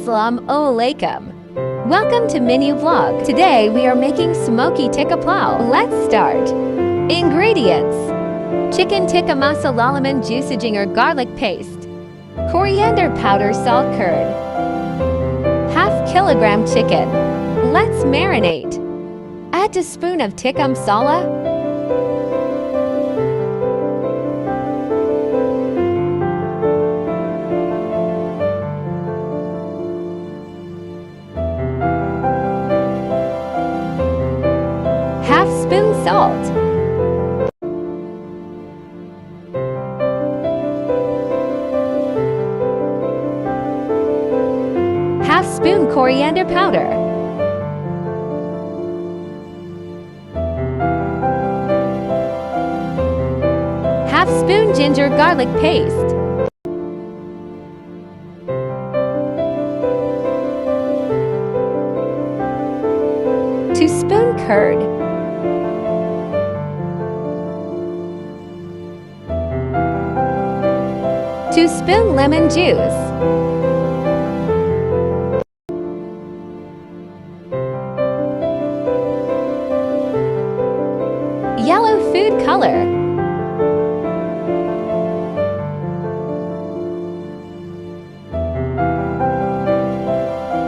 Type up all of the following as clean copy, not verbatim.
Assalamu alaikum. Welcome to Menu Vlog. Today we are making smoky tikka plao. Let's start. Ingredients: chicken tikka masala, lemon juice, ginger garlic paste, coriander powder, salt, curd, ½ kilogram chicken. Let's marinate. Add a spoon of tikka masala, ½ spoon salt, ½ spoon coriander powder, ½ spoon ginger garlic paste, ½ spoon curd, ½ spoon lemon juice, yellow food color,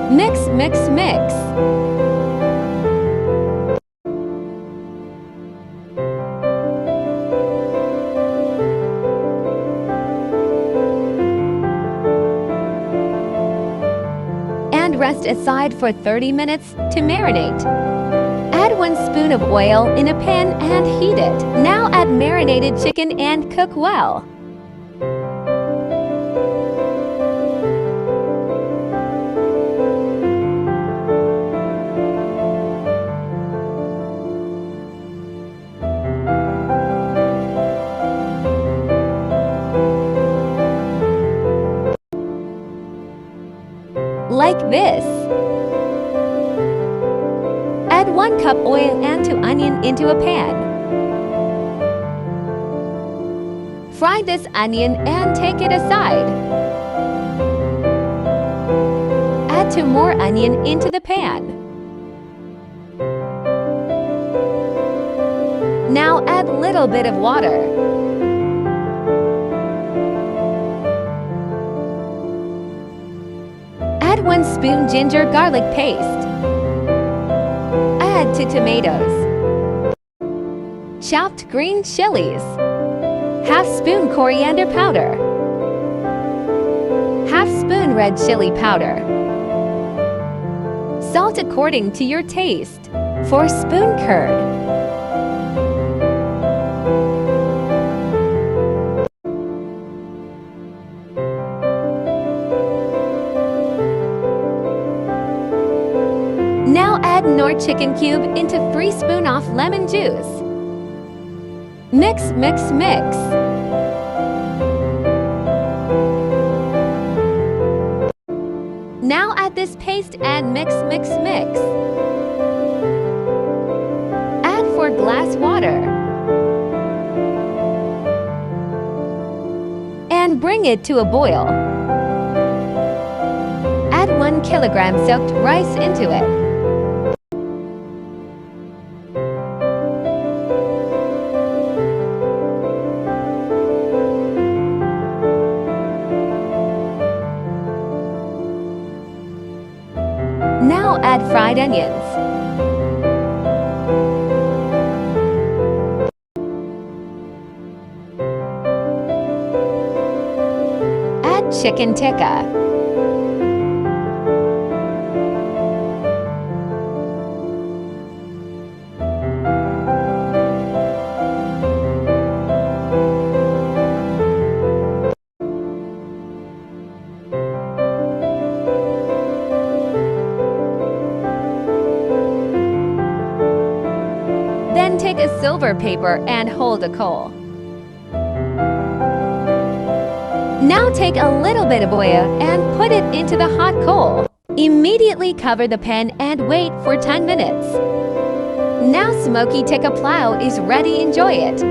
mix, mix, mix. And rest aside for 30 minutes to marinate. Add 1 spoon of oil in a pan and heat it. Now add marinated chicken and cook well. Like this. Add 1 cup oil and 2 onion into a pan. Fry this onion and take it aside. Add 2 more onion into the pan. Now add little bit of water. Add 1 spoon ginger garlic paste. Add 2 tomatoes, chopped green chilies, ½ spoon coriander powder, ½ spoon red chili powder, salt according to your taste, 4 spoon curd, Now add Knorr chicken cube into 3 spoon of lemon juice. Mix, mix, mix. Now add this paste and mix, mix, mix. Add 4 glass water. And bring it to a boil. Add 1 kilogram soaked rice into it. Now add fried onions. Add chicken tikka. Then take a silver paper and hold a coal. Now take a little bit of oil and put it into the hot coal. Immediately cover the pan and wait for 10 minutes. Now smoky tikka plao is ready. Enjoy it.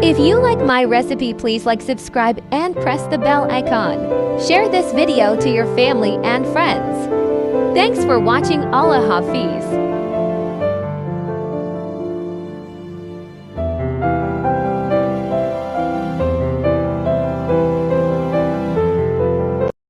If you like my recipe, please like, subscribe, and press the bell icon. Share this video to your family and friends. Thanks for watching. Allah Hafiz.